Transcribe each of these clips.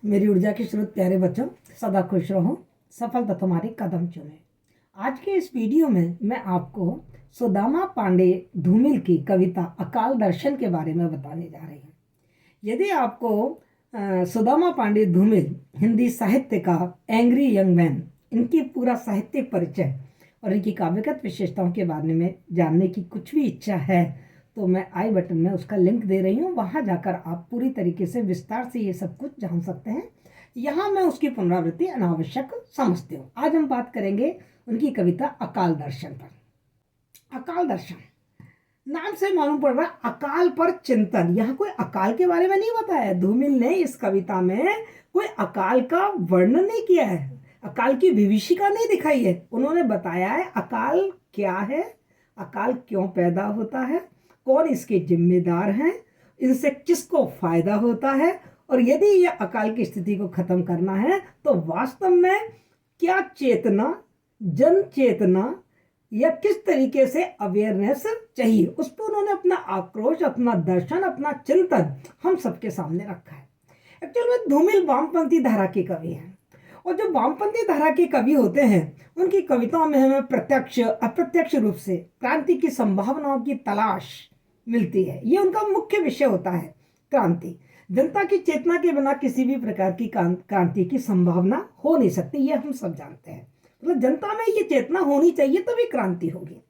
मेरी ऊर्जा के स्रोत प्यारे बच्चों, सदा खुश रहो, सफलता तुम्हारे कदम चुमे। आज के इस वीडियो में मैं आपको सुदामा पांडे धूमिल की कविता अकाल दर्शन के बारे में बताने जा रही हूँ। यदि आपको सुदामा पांडे धूमिल हिंदी साहित्य का एंग्री यंग मैन, इनकी पूरा साहित्यिक परिचय और इनकी काव्यगत विशेषताओं के बारे में जानने की कुछ भी इच्छा है तो मैं आई बटन में उसका लिंक दे रही हूँ। वहाँ जाकर आप पूरी तरीके से विस्तार से ये सब कुछ जान सकते हैं। यहाँ मैं उसकी पुनरावृत्ति अनावश्यक समझती हूँ। आज हम बात करेंगे उनकी कविता अकाल दर्शन पर। अकाल दर्शन नाम से मालूम पड़ रहा है अकाल पर चिंतन। यहाँ कोई अकाल के बारे में नहीं बताया। धूमिल ने इस कविता में कोई अकाल का वर्णन नहीं किया है, अकाल की विभीषिका नहीं दिखाई है। उन्होंने बताया है अकाल क्या है, अकाल क्यों पैदा होता है, कौन इसके जिम्मेदार हैं, इनसे किसको फायदा होता है, और यदि यह अकाल की स्थिति को खत्म करना है तो वास्तव में क्या चेतना, जन चेतना या किस तरीके से अवेयरनेस चाहिए, उस पर उन्होंने अपना आक्रोश, अपना दर्शन, अपना चिंतन हम सबके सामने रखा है। एक्चुअल में धूमिल वामपंथी धारा के कवि हैं, और जो वामपंथी धारा के कवि होते हैं उनकी कविताओं में हमें प्रत्यक्ष अप्रत्यक्ष रूप से क्रांति की संभावनाओं की तलाश मिलती है। ये उनका मुख्य विषय होता है, क्रांति। जनता की चेतना के बिना किसी भी प्रकार की क्रांति की संभावना हो नहीं सकती, ये हम सब जानते हैं। मतलब जनता में ये चेतना होनी चाहिए तभी क्रांति होगी।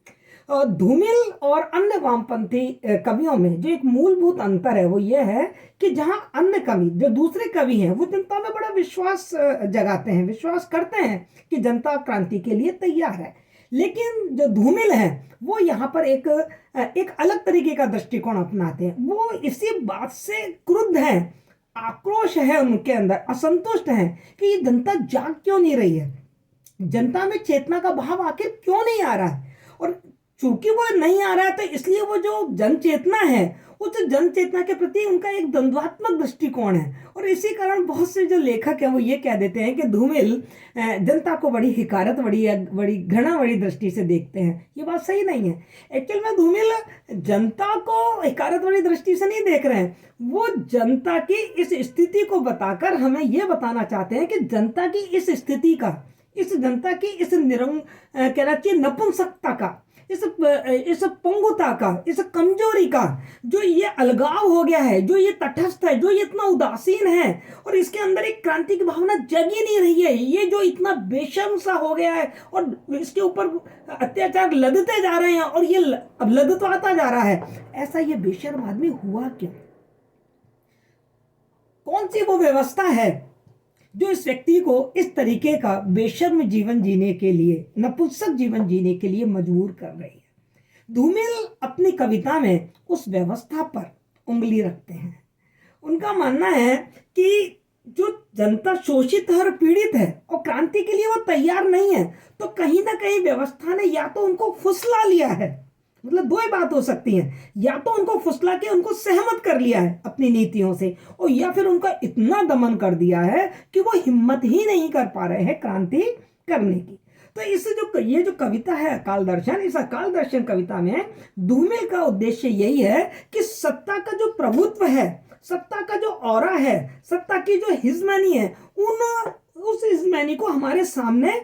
धूमिल और अन्य वामपंथी कवियों में जो एक मूलभूत अंतर है वो ये है कि जहां अन्य कवि, जो दूसरे कवि हैं, वो जनता में बड़ा विश्वास जगाते हैं, विश्वास करते हैं कि जनता क्रांति के लिए तैयार है। लेकिन जो धूमिल है वो यहाँ पर एक अलग तरीके का दृष्टिकोण अपनाते हैं। वो इसी बात से क्रुद्ध हैं, आक्रोश है उनके अंदर, असंतुष्ट हैं कि ये जनता जाग क्यों नहीं रही है, जनता में चेतना का भाव आखिर क्यों नहीं आ रहा है। और चूंकि वो नहीं आ रहा है तो इसलिए वो जो जन चेतना है, उस जन चेतना के प्रति उनका एक द्वंद्वात्मक दृष्टिकोण है। और इसी कारण बहुत से जो लेखक हैं वो ये कह देते हैं कि धूमिल जनता को बड़ी हिकारत, बड़ी घृणा, बड़ी दृष्टि से देखते हैं। ये बात सही नहीं है। एक्चुअल में धूमिल जनता को हिकारत वाली दृष्टि से नहीं देख रहे हैं, वो जनता की इस स्थिति को बताकर हमें ये बताना चाहते हैं कि जनता की इस स्थिति का, इस जनता की इस कहना चाहिए नपुंसकता का, इस पंगुता का, इस कमजोरी का, जो ये अलगाव हो गया है, जो ये तटस्थ है, जो ये इतना उदासीन है और इसके अंदर एक क्रांति की भावना जग ही नहीं रही है, ये जो इतना बेशर्म सा हो गया है और इसके ऊपर अत्याचार लदते जा रहे हैं और ये अब लदता जा रहा है, ऐसा ये बेशर्म आदमी हुआ क्यों? कौन सी वो व्यवस्था है जो इस व्यक्ति को इस तरीके का बेशर्म जीवन जीने के लिए, नपुंसक जीवन जीने के लिए मजबूर कर रही है? धूमिल अपनी कविता में उस व्यवस्था पर उंगली रखते हैं। उनका मानना है कि जो जनता शोषित है और पीड़ित है और क्रांति के लिए वो तैयार नहीं है, तो कहीं ना कहीं व्यवस्था ने या तो उनको फुसला लिया है, मतलब दो ही बात हो सकती है, या तो उनको फुसला के उनको सहमत कर लिया है अपनी नीतियों से, और या फिर उनका इतना दमन कर दिया है कि वो हिम्मत ही नहीं कर पा रहे हैं क्रांति करने की। तो ये जो कविता है अकाल दर्शन, इस अकाल दर्शन कविता में धूमिल का उद्देश्य यही है कि सत्ता का जो प्रभुत्व है, सत्ता का जो ऑरा है, सत्ता की जो हिजमैनी है, उस हिजमैनी को हमारे सामने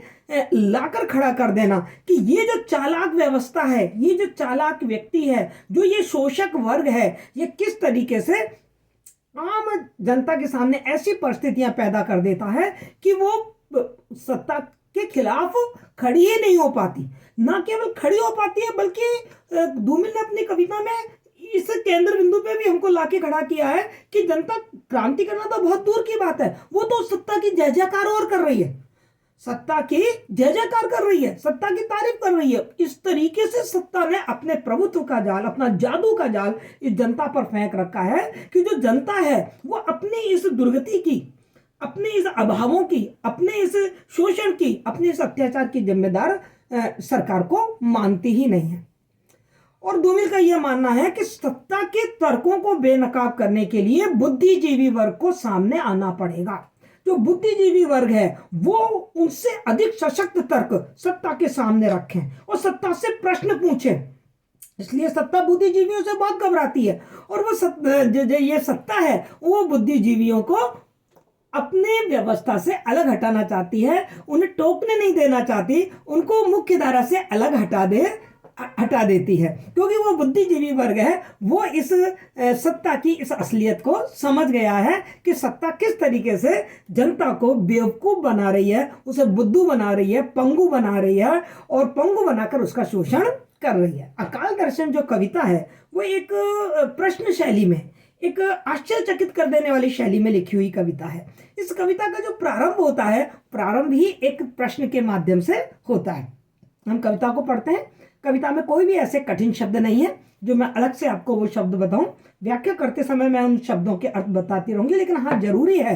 लाकर खड़ा कर देना कि ये जो चालाक व्यवस्था है, ये जो चालाक व्यक्ति है, जो ये शोषक वर्ग है, ये किस तरीके से आम जनता के सामने ऐसी परिस्थितियां पैदा कर देता है कि वो सत्ता के खिलाफ खड़ी ही नहीं हो पाती। ना केवल खड़ी हो पाती है बल्कि धूमिल ने अपनी कविता में इस केंद्र बिंदु पे भी हमको लाके खड़ा किया है कि जनता क्रांति करना तो बहुत दूर की बात है, वो तो सत्ता की जय जयकार और कर रही है, सत्ता की जय जयकार कर रही है, सत्ता की तारीफ कर रही है। इस तरीके से सत्ता ने अपने प्रभुत्व का जाल, अपना जादू का जाल इस जनता पर फेंक रखा है कि जो जनता है वो अपनी इस दुर्गति की, अपने इस अभावों की, अपने इस शोषण की, अपने इस अत्याचार की जिम्मेदार सरकार को मानती ही नहीं है। और धूमिल का यह मानना है कि सत्ता के तर्कों को बेनकाब करने के लिए बुद्धिजीवी वर्ग को सामने आना पड़ेगा। जो बुद्धिजीवी वर्ग है वो उनसे अधिक सशक्त तर्क सत्ता के सामने रखें और सत्ता से प्रश्न पूछें। इसलिए सत्ता बुद्धिजीवियों से बहुत घबराती है और वो ये सत्ता है वो बुद्धिजीवियों को अपने व्यवस्था से अलग हटाना चाहती है, उन्हें टोकने नहीं देना चाहती, उनको मुख्य धारा से अलग हटा देती है, क्योंकि वो बुद्धिजीवी वर्ग है। वो इस सत्ता की इस असलियत को समझ गया है कि सत्ता किस तरीके से जनता को बेवकूफ बना रही है, उसे बुद्धू बना रही है, पंगु बना रही है और पंगु बनाकर उसका शोषण कर रही है। अकाल दर्शन जो कविता है वो एक प्रश्न शैली में, एक आश्चर्यचकित कर देने वाली शैली में लिखी हुई कविता है। इस कविता का जो प्रारंभ होता है, प्रारंभ ही एक प्रश्न के माध्यम से होता है। हम कविता को पढ़ते हैं। कविता में कोई भी ऐसे कठिन शब्द नहीं है जो मैं अलग से आपको वो शब्द बताऊं। व्याख्या करते समय मैं उन शब्दों के अर्थ बताती रहूंगी, लेकिन हाँ, जरूरी है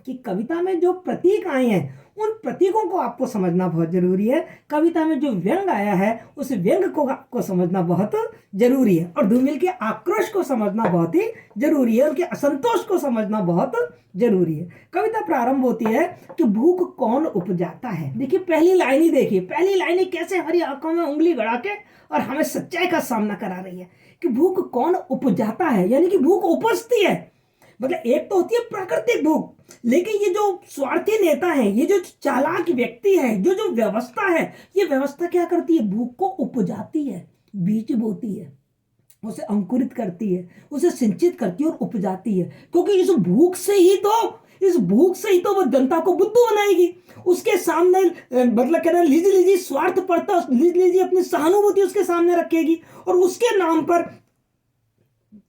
कि कविता में जो प्रतीक आए हैं उन प्रतीकों को आपको समझना बहुत जरूरी है। कविता में जो व्यंग आया है उस व्यंग को आपको समझना बहुत जरूरी है, और धूमिल के आक्रोश को समझना बहुत ही जरूरी है, उनके असंतोष को समझना बहुत जरूरी है। कविता प्रारंभ होती है कि भूख कौन उपजाता है। देखिए पहली लाइन ही, देखिए पहली लाइन ही कैसे हमारी आंखों में उंगली गड़ा के और हमें सच्चाई का सामना करा रही है कि भूख कौन उपजाता है, यानी कि भूख उपजती है। मतलब एक तो होती है प्राकृतिक भूख, लेकिन ये जो स्वार्थी नेता है, ये जो चालाक व्यक्ति है, जो व्यवस्था है, ये व्यवस्था क्या करती है? भूख को उपजाती है, बीज बोती है, उसे अंकुरित करती है, उसे सिंचित करती है और उपजाती है। क्योंकि इस भूख से ही तो वो जनता को बुद्धू बनाएगी। उसके सामने मतलब कहना लीजी स्वार्थ पड़ता, लीजी अपनी सहानुभूति उसके सामने रखेगी और उसके नाम पर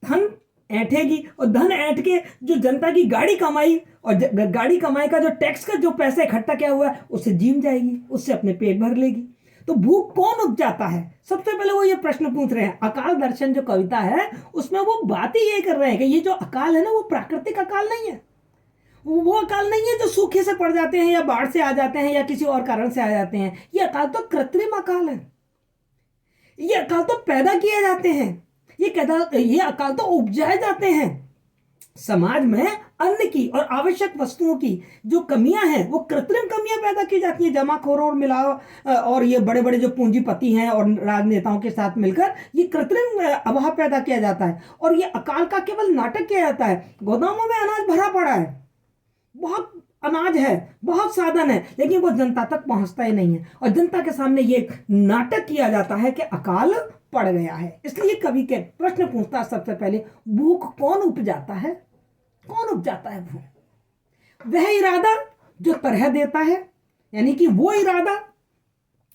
धन ऐंठेगी, और धन ऐंठ के जो जनता की गाड़ी कमाई और गाड़ी कमाई का जो टैक्स का जो पैसा इकट्ठा किया हुआ है उससे जीम जाएगी, उससे अपने पेट भर लेगी। तो भूख कौन उपजाता है? सबसे पहले वो ये प्रश्न पूछ रहे हैं। अकाल दर्शन जो कविता है उसमें वो बात ही ये कर रहे हैं कि ये जो अकाल है ना, वो प्राकृतिक अकाल नहीं है। वो अकाल नहीं है जो सूखे से पड़ जाते हैं या बाढ़ से आ जाते हैं या किसी और कारण से आ जाते हैं। ये अकाल तो कृत्रिम अकाल है। ये अकाल तो पैदा किए जाते हैं, ये अकाल तो उपजाए जाते हैं। समाज में अन्न की और आवश्यक वस्तुओं की जो कमियां हैं वो कृत्रिम कमियां पैदा की जाती हैं, जमाखोरों और मिलाओ और ये बड़े बड़े जो पूंजीपति हैं और राजनेताओं के साथ मिलकर ये कृत्रिम अभाव पैदा किया जाता है। और ये अकाल का केवल नाटक किया जाता है। गोदामों में अनाज भरा पड़ा है, बहुत अनाज है, बहुत साधन है, लेकिन वो जनता तक पहुंचता ही नहीं है और जनता के सामने ये नाटक किया जाता है कि अकाल पड़ गया है। इसलिए कवि के प्रश्न पूछता है सबसे पहले, भूख कौन उपजाता है? कौन उपजाता है भूख? वह इरादा जो तरह देता है, यानी कि वो इरादा,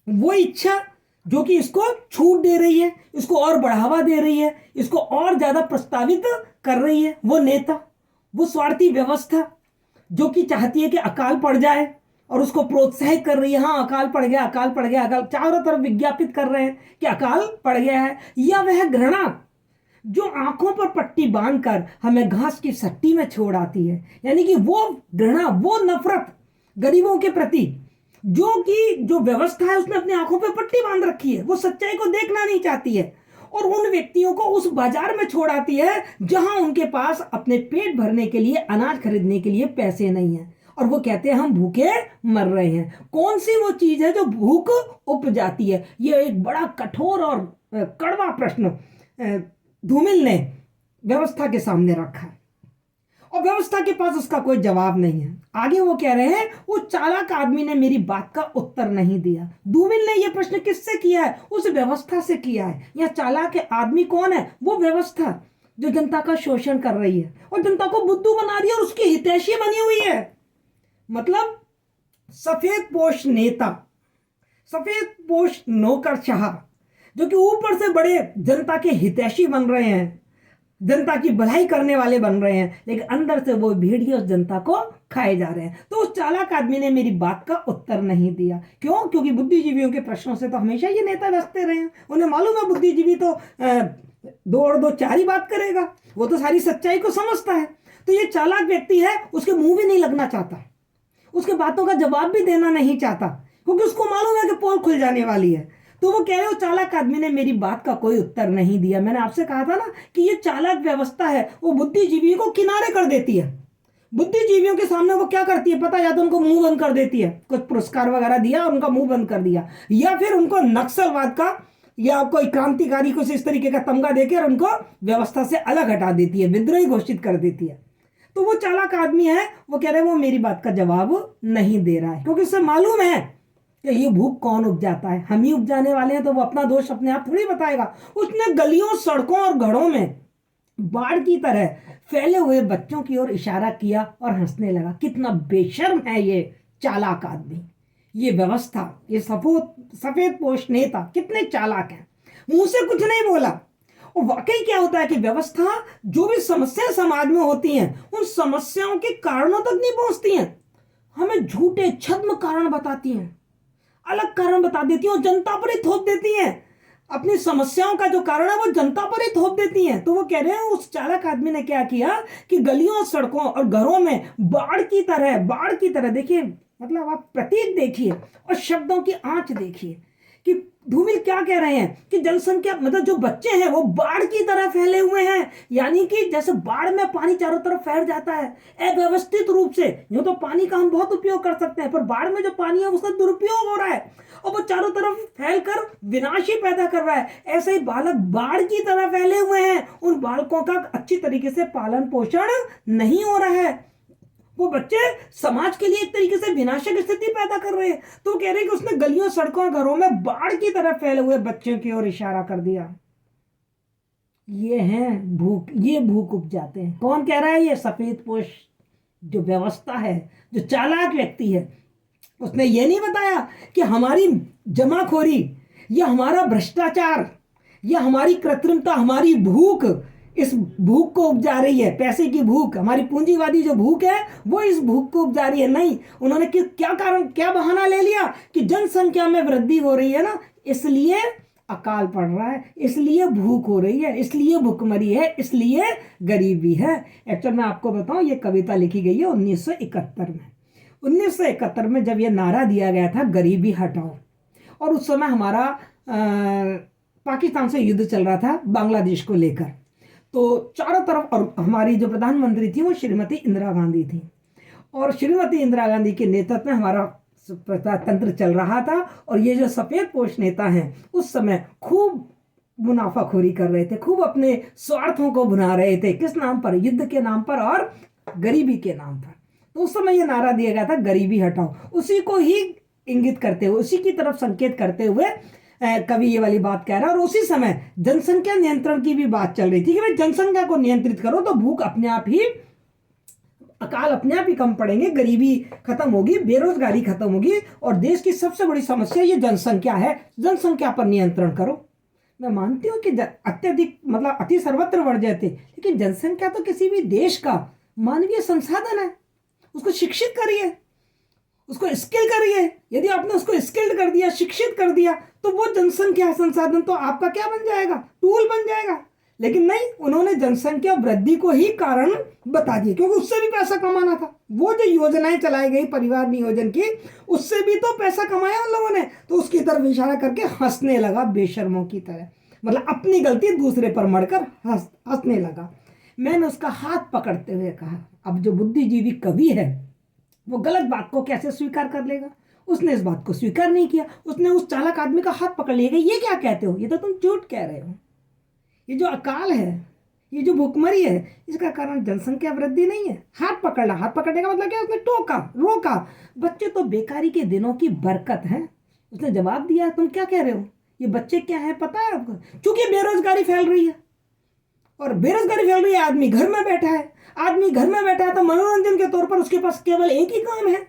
वो इच्छा जो कि इसको छूट दे रही है, इसको और बढ़ावा दे रही है, इसको और ज्यादा प्रस्तावित कर रही है। वो नेता, वो स्वार्थी व्यवस्था जो कि चाहती है कि अकाल पड़ जाए और उसको प्रोत्साहित कर रही है। हाँ, अकाल पड़ गया, अकाल पड़ गया, अकाल चारों तरफ विज्ञापित कर रहे हैं कि अकाल पड़ गया है। या वह घृणा जो आंखों पर पट्टी बांधकर हमें घास की सट्टी में छोड़ आती है, यानी कि वो घृणा, वो नफरत गरीबों के प्रति जो व्यवस्था है उसने अपनी आंखों पर पट्टी बांध रखी है। वो सच्चाई को देखना नहीं चाहती है और उन व्यक्तियों को उस बाजार में छोड़ आती है जहां उनके पास अपने पेट भरने के लिए, अनाज खरीदने के लिए पैसे नहीं है, और वो कहते हैं हम भूखे मर रहे हैं। कौन सी वो चीज है जो भूख उपजाती है? ये एक बड़ा कठोर और कड़वा प्रश्न धूमिल ने व्यवस्था के सामने रखा है और व्यवस्था के पास उसका कोई जवाब नहीं है। आगे वो कह रहे हैं, वो चालाक आदमी ने मेरी बात का उत्तर नहीं दिया। धूमिल ने यह प्रश्न किससे किया है? उस व्यवस्था से किया है। यह चालाक आदमी कौन है? वो व्यवस्था जो जनता का शोषण कर रही है और जनता को बुद्धू बना रही है और उसकी हितैषी बनी हुई है। मतलब सफेद पोश नेता, सफेद पोश नौकरशाह जो कि ऊपर से बड़े जनता के हितैषी बन रहे हैं, जनता की भलाई करने वाले बन रहे हैं, लेकिन अंदर से वो भेड़िए उस जनता को खाए जा रहे हैं। तो उस चालाक आदमी ने मेरी बात का उत्तर नहीं दिया। क्यों? क्योंकि बुद्धिजीवियों के प्रश्नों से तो हमेशा ये नेता व्यस्त रहे हैं। उन्हें मालूम है बुद्धिजीवी तो 2 और 2 4 ही बात करेगा, वो तो सारी सच्चाई को समझता है। तो ये चालाक व्यक्ति है, उसके मुंह भी नहीं लगना चाहता, उसके बातों का जवाब भी देना नहीं चाहता, क्योंकि उसको मालूम है कि पोल खुल जाने वाली है। तो वो कह रहे हो चालाक आदमी ने मेरी बात का कोई उत्तर नहीं दिया। मैंने आपसे कहा था ना कि ये चालाक व्यवस्था है, वो बुद्धिजीवियों को किनारे कर देती है। बुद्धिजीवियों के सामने वो क्या करती है पता? या तो उनको मुंह बंद कर देती है, कुछ पुरस्कार वगैरह दिया और उनका मुंह बंद कर दिया, या फिर उनको नक्सलवाद का या कोई क्रांतिकारी कुछ इस तरीके का तमगा देकर उनको व्यवस्था से अलग हटा देती है, विद्रोही घोषित कर देती है। तो वो चालाक आदमी है, वो कह रहे हैं वो मेरी बात का जवाब नहीं दे रहा है, क्योंकि उसे मालूम है कि ये भूख कौन उपजाता है, हम ही उपजाने वाले हैं, तो वो अपना दोष अपने आप थोड़ी बताएगा। उसने गलियों, सड़कों और घरों में बाढ़ की तरह फैले हुए बच्चों की ओर इशारा किया और हंसने लगा। कितना बेशर्म है ये चालाक आदमी, ये व्यवस्था, ये सफेद पोश नेता कितने चालाक हैं। मुंह से कुछ नहीं बोला, और वाकई क्या होता है कि व्यवस्था जो भी समस्याएं समाज में होती हैं, उन समस्याओं के कारणों तक नहीं पहुंचती हैं, हमें झूठे छद्म कारण बताती हैं, अलग कारण बता देती हैं और जनता पर ही थोप देती हैं। अपनी समस्याओं का जो कारण है वो जनता पर ही थोप देती हैं। तो वो कह रहे हैं उस चालाक आदमी ने क्या किया कि गलियों, सड़कों और घरों में बाढ़ की तरह देखिए, मतलब आप प्रतीक देखिए और शब्दों की आंच देखिए कि धूमिल क्या कह रहे हैं कि जनसंख्या, मतलब जो बच्चे हैं वो बाढ़ की तरह फैले हुए हैं। यानी कि जैसे बाढ़ में पानी चारों तरफ फैल जाता है अव्यवस्थित रूप से, यूं तो पानी का हम बहुत उपयोग कर सकते हैं, पर बाढ़ में जो पानी है उसका दुरुपयोग हो रहा है और वो चारों तरफ फैलकर विनाश ही पैदा कर रहा है। ऐसे ही बालक बाढ़ की तरह फैले हुए हैं, उन बालकों का अच्छी तरीके से पालन पोषण नहीं हो रहा है, वो बच्चे समाज के लिए एक तरीके से विनाशक स्थिति पैदा कर रहे हैं। तो कह रहे हैं कि उसने गलियों, सड़कों, घरों में बाढ़ की तरह फैले हुए बच्चों की ओर इशारा कर दिया। ये हैं भूख, ये भूख उपजाते हैं। कौन कह रहा है? ये सफेद पोश जो व्यवस्था है, जो चालाक व्यक्ति है, उसने ये नहीं बताया कि हमारी जमाखोरी या हमारा भ्रष्टाचार या हमारी कृत्रिमता, हमारी भूख इस भूख को उपजा रही है, पैसे की भूख, हमारी पूंजीवादी जो भूख है वो इस भूख को उपजा रही है। नहीं, उन्होंने क्या कारण, क्या बहाना ले लिया कि जनसंख्या में वृद्धि हो रही है ना, इसलिए अकाल पड़ रहा है, इसलिए भूख हो रही है, इसलिए भुखमरी है, इसलिए गरीबी है। एक्चुअल में आपको बताऊं, ये कविता लिखी गई है 1971 में। 1971 में जब ये नारा दिया गया था गरीबी हटाओ, और उस समय हमारा पाकिस्तान से युद्ध चल रहा था बांग्लादेश को लेकर, तो चारों तरफ, और हमारी जो प्रधानमंत्री थी वो श्रीमती इंदिरा गांधी थी, और श्रीमती इंदिरा गांधी के नेतृत्व में हमारा प्रजातंत्र चल रहा था। और ये जो सफेद पोश नेता हैं उस समय खूब मुनाफाखोरी कर रहे थे, खूब अपने स्वार्थों को भुना रहे थे। किस नाम पर? युद्ध के नाम पर और गरीबी के नाम पर। तो उस समय ये नारा दिया गया था गरीबी हटाओ, उसी को ही इंगित करते हुए, उसी की तरफ संकेत करते हुए कवि ये वाली बात कह रहा है। और उसी समय जनसंख्या नियंत्रण की भी बात चल रही थी कि भाई जनसंख्या को नियंत्रित करो तो भूख अपने आप ही, अकाल अपने आप ही कम पड़ेंगे, गरीबी खत्म होगी, बेरोजगारी खत्म होगी, और देश की सबसे बड़ी समस्या ये जनसंख्या है, जनसंख्या पर नियंत्रण करो। मैं मानती हूँ कि अत्यधिक, मतलब अति सर्वत्र बढ़ जाते, लेकिन जनसंख्या तो किसी भी देश का मानवीय संसाधन है, उसको शिक्षित करिए, उसको स्किल करिए। यदि आपने उसको स्किल्ड कर दिया, शिक्षित कर दिया, तो वो जनसंख्या संसाधन तो आपका क्या बन जाएगा? टूल बन जाएगा। लेकिन नहीं, उन्होंने जनसंख्या वृद्धि को ही कारण बता दिया, क्योंकि उससे भी पैसा कमाना था। वो जो योजनाएं चलाई गई परिवार नियोजन की, उससे भी तो पैसा कमाया उन लोगों ने, तो उसकी तरफ इशारा करके हंसने लगा बेशर्मों की तरह, मतलब अपनी गलती दूसरे पर मढ़कर हंसने लगा। मैंने उसका हाथ पकड़ते हुए कहा, अब जो बुद्धिजीवी कवि है वो गलत बात को कैसे स्वीकार कर लेगा? उसने इस बात को स्वीकार नहीं किया, उसने उस चालाक आदमी का हाथ पकड़ लिया, ये क्या कहते हो? ये तो तुम झूठ कह रहे हो। ये जो अकाल है, ये जो भुखमरी है, इसका कारण जनसंख्या वृद्धि नहीं है। हाथ पकड़ना, हाथ पकड़ने का मतलब क्या? उसने टोका, रोका। बच्चे तो बेकारी के दिनों की बरकत है। उसने जवाब दिया, तुम क्या कह रहे हो? ये बच्चे क्या है पता है आपको? क्योंकि बेरोजगारी फैल रही है, और बेरोजगारी फैल रही है, आदमी घर में बैठा है, आदमी घर में बैठा है तो मनोरंजन के तौर पर उसके पास केवल एक ही काम है,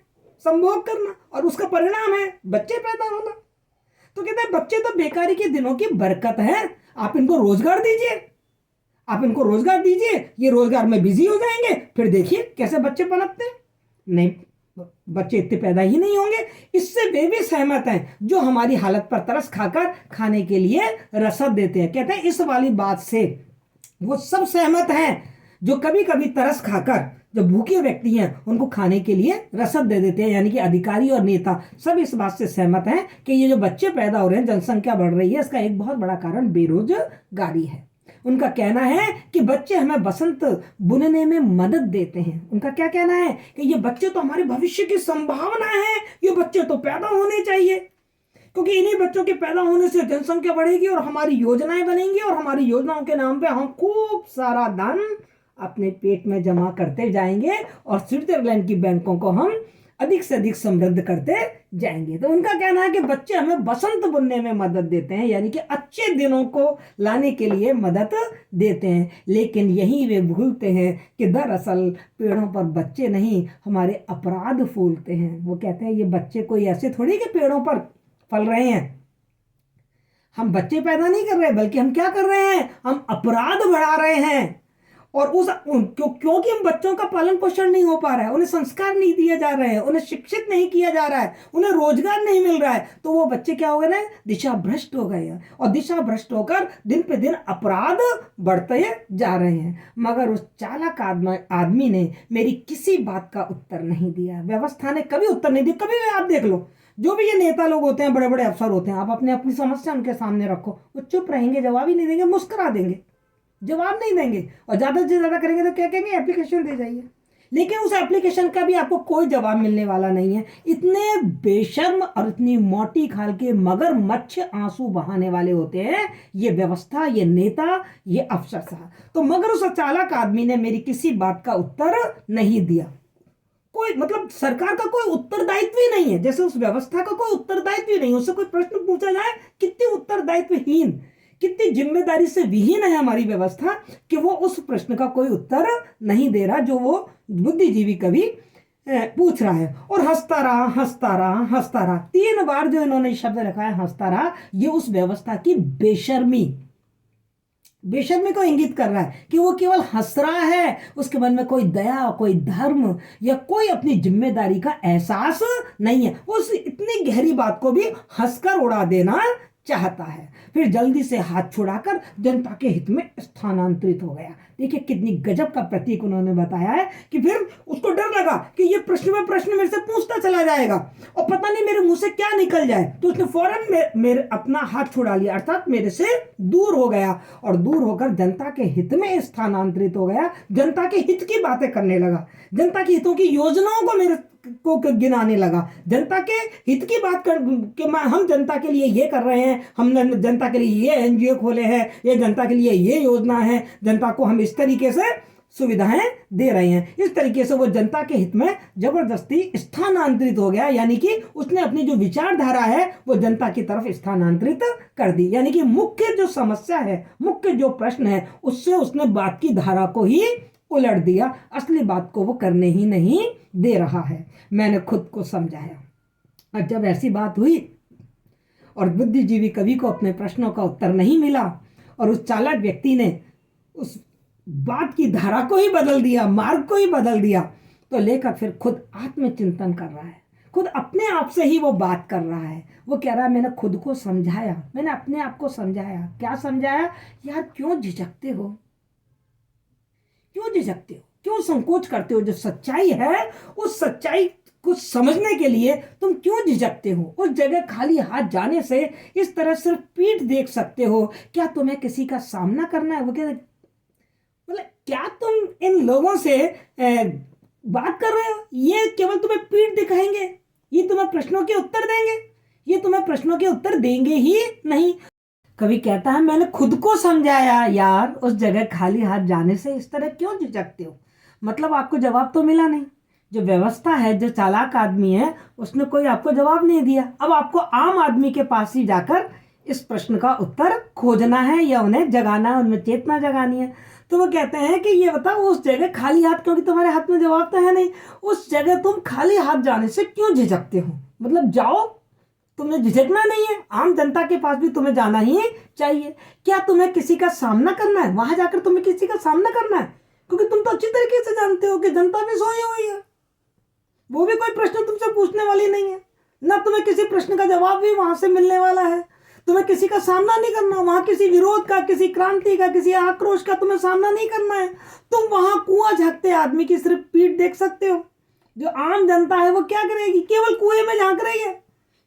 संभोग करना, और उसका परिणाम है बच्चे पैदा होना। तो कहते हैं बच्चे तो बेकारी के दिनों की बरकत है, आप इनको रोजगार दीजिए, आप इनको रोजगार दीजिए, ये रोजगार में बिजी हो जाएंगे, फिर देखिए कैसे बच्चे पनपते हैं। नहीं, बच्चे इतने पैदा ही नहीं होंगे। इससे वे भी सहमत हैं जो हमारी हालत पर तरस खाकर खाने के लिए रसद देते हैं। कहते हैं इस वाली बात से वो सब सहमत हैं जो कभी कभी तरस खाकर, जो भूखे व्यक्ति हैं, उनको खाने के लिए रसद दे देते हैं। यानी कि अधिकारी और नेता सब इस बात से सहमत हैं कि ये जो बच्चे पैदा हो रहे हैं, जनसंख्या बढ़ रही है, इसका एक बहुत बड़ा कारण बेरोजगारी है। उनका कहना है कि बच्चे हमें बसंत बुनने में मदद देते हैं। उनका क्या कहना है कि ये बच्चे तो हमारे भविष्य की संभावना है, ये बच्चे तो पैदा होने चाहिए, क्योंकि इन्हीं बच्चों के पैदा होने से जनसंख्या बढ़ेगी और हमारी योजनाएं बनेंगी, और हमारी योजनाओं के नाम पे हम खूब सारा धन अपने पेट में जमा करते जाएंगे और स्विट्जरलैंड की बैंकों को हम अधिक से अधिक समृद्ध करते जाएंगे। तो उनका कहना है कि बच्चे हमें बसंत बुनने में मदद देते हैं, यानी कि अच्छे दिनों को लाने के लिए मदद देते हैं, लेकिन यही वे भूलते हैं कि दरअसल पेड़ों पर बच्चे नहीं, हमारे अपराध फूलते हैं। वो कहते हैं ये बच्चे कोई ऐसे थोड़ी कि पेड़ों पर फल रहे हैं, हम बच्चे पैदा नहीं कर रहे, बल्कि हम क्या कर रहे हैं, हम अपराध बढ़ा रहे हैं। और क्योंकि हम बच्चों का पालन पोषण नहीं हो पा रहा है, उन्हें संस्कार नहीं दिए जा रहे हैं, उन्हें शिक्षित नहीं किया जा रहा है, उन्हें रोजगार नहीं मिल रहा है, तो वो बच्चे क्या हो गए ना, दिशा भ्रष्ट हो गए हैं और दिशा भ्रष्ट होकर दिन पे दिन अपराध बढ़ते जा रहे हैं। मगर उस चालाक आदमी ने मेरी किसी बात का उत्तर नहीं दिया, व्यवस्था ने कभी उत्तर नहीं दिया। कभी आप देख लो, जो भी ये नेता लोग होते हैं, बड़े बड़े अफसर होते हैं, आप अपनी समस्या उनके सामने रखो, वो चुप रहेंगे, जवाब ही नहीं देंगे, मुस्कुरा देंगे, जवाब नहीं देंगे, और ज्यादा से ज्यादा करेंगे तो क्या कहेंगे, एप्लीकेशन दे जाइए। लेकिन उस एप्लीकेशन का भी आपको कोई जवाब मिलने वाला नहीं है। इतने बेशर्म और इतनी मोटी खाल के मगर मच्छ आंसू बहाने वाले होते हैं ये व्यवस्था, ये नेता, ये अफसर साहब। तो मगर उस चालाक आदमी ने मेरी किसी बात का उत्तर नहीं दिया। कोई मतलब सरकार का कोई उत्तरदायित्व ही नहीं है, जैसे उस व्यवस्था का कोई उत्तरदायित्व ही नहीं, उससे कोई प्रश्न पूछा जाए, कितनी उत्तरदायित्वहीन, कितनी जिम्मेदारी से विहीन है हमारी व्यवस्था कि वो उस प्रश्न का कोई उत्तर नहीं दे रहा जो वो बुद्धिजीवी कभी पूछ रहा है। और हंसता रहा, हंसता रहा, हंसता रहा, 3 बार जो इन्होंने शब्द रखा है हंसता रहा, ये उस व्यवस्था की बेशर्मी को इंगित कर रहा है कि वो केवल हंस रहा है, उसके मन में कोई दया, कोई धर्म या कोई अपनी जिम्मेदारी का एहसास नहीं है। वो उस इतनी गहरी बात को भी हंसकर उड़ा देना चाहता है। फिर जल्दी से हाथ छुड़ाकर जनता के हित में स्थानांतरित हो गया। देखिए कितनी गजब का प्रतीक उन्होंने बताया है कि फिर उसको डर लगा कि ये प्रश्न में प्रश्न मेरे से पूछता चला जाएगा और पता नहीं मेरे मुंह से क्या निकल जाए, तो उसने फौरन मेरे अपना हाथ छुड़ा लिया, अर्थात मेरे से दूर हो गया और दूर होकर जनता के हित में स्थानांतरित हो गया। जनता के हित की बातें करने लगा, जनता के हितों की योजनाओं को मेरे को गिनाने लगा, जनता के हित की बात कर कि हम जनता के लिए ये कर रहे हैं, हम जनता के लिए ये एनजीओ खोले हैं, ये जनता के लिए ये योजना है, जनता को हम इस तरीके से सुविधाएं दे रहे हैं। इस तरीके से वो जनता के हित में जबरदस्ती स्थानांतरित हो गया, यानी कि उसने अपनी जो विचारधारा है वो जनता की तरफ स्थानांतरित कर दी। यानी कि मुख्य जो समस्या है, मुख्य जो प्रश्न है, उससे उसने बात की धारा को ही उलट दिया, असली बात को वो करने ही नहीं दे रहा है। मैंने खुद को समझाया। और जब ऐसी बात हुई और बुद्धिजीवी कवि को अपने प्रश्नों का उत्तर नहीं मिला और उस चालाक व्यक्ति ने उस बात की धारा को ही बदल दिया, मार्ग को ही बदल दिया, तो लेखक फिर खुद आत्मचिंतन कर रहा है, खुद अपने आप से ही वो बात कर रहा है। वो कह रहा है मैंने खुद को समझाया, मैंने अपने आप को समझाया। क्या समझाया? यार क्यों झिझकते हो, क्यों झिझकते हो, क्यों संकोच करते हो? जो सच्चाई है उस सच्चाई को समझने के लिए तुम क्यों झिझकते हो? उस जगह खाली हाथ जाने से इस तरह सिर्फ पीठ देख सकते हो। क्या तुम्हें किसी का सामना करना है? वो कहते मतलब क्या तुम इन लोगों से बात कर रहे हो? ये केवल तुम्हें पीठ दिखाएंगे, ये तुम्हें प्रश्नों के उत्तर देंगे, ये तुम्हें प्रश्नों के उत्तर देंगे ही नहीं। कवि कहता है मैंने खुद को समझाया। यार उस जगह खाली हाथ जाने से इस तरह क्यों झिझकते हो? मतलब आपको जवाब तो मिला नहीं। जो व्यवस्था है, जो चालाक आदमी है, उसने कोई आपको जवाब नहीं दिया। अब आपको आम आदमी के पास ही जाकर इस प्रश्न का उत्तर खोजना है या उन्हें जगाना है, उनमें चेतना जगानी है। तो वो कहते हैं कि ये बताओ उस जगह खाली हाथ, क्योंकि तुम्हारे हाथ में जवाब तो है नहीं, उस जगह तुम खाली हाथ जाने से क्यों झिझकते हो? मतलब जाओ, तुम्हें झिझकना नहीं है, आम जनता के पास भी तुम्हें जाना ही चाहिए। क्या तुम्हें किसी का सामना करना है? वहां जाकर तुम्हें किसी का सामना करना है, क्योंकि तुम तो अच्छी तरीके से जानते हो कि जनता भी सोई हुई है, वो भी कोई प्रश्न तुमसे पूछने वाली नहीं है, ना तुम्हें किसी प्रश्न का जवाब भी वहां से मिलने वाला है। तुम्हें किसी का सामना नहीं करना, वहां किसी विरोध का, किसी क्रांति का, किसी आक्रोश का तुम्हें सामना नहीं करना है। तुम वहां कुआं झांकते आदमी की सिर्फ पीठ देख सकते हो। जो आम जनता है वो क्या करेगी? केवल कुएं में झांक रही है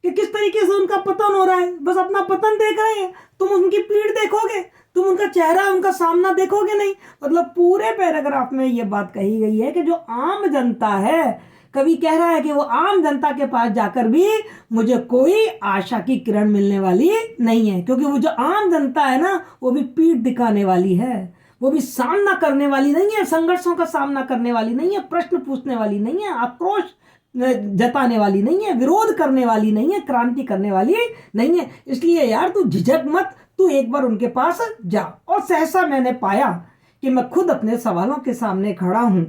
कि किस तरीके से उनका पतन हो रहा है, बस अपना पतन देख रहे हैं। तुम उनकी पीठ देखोगे, तुम उनका चेहरा, उनका सामना देखोगे नहीं। मतलब पूरे पैराग्राफ में ये बात कही गई है कि जो आम जनता है, कवि कह रहा है कि वो आम जनता के पास जाकर भी मुझे कोई आशा की किरण मिलने वाली नहीं है, क्योंकि वो जो आम जनता है ना, वो भी पीठ दिखाने वाली है। वो भी सामना करने वाली नहीं है, संघर्षों का सामना करने वाली नहीं है, प्रश्न पूछने वाली नहीं है, आक्रोश जताने वाली नहीं है, विरोध करने वाली नहीं है, क्रांति करने वाली नहीं है। इसलिए यार तू झिझक मत, तू एक बार उनके पास जा। और सहसा मैंने पाया कि मैं खुद अपने सवालों के सामने खड़ा हूं,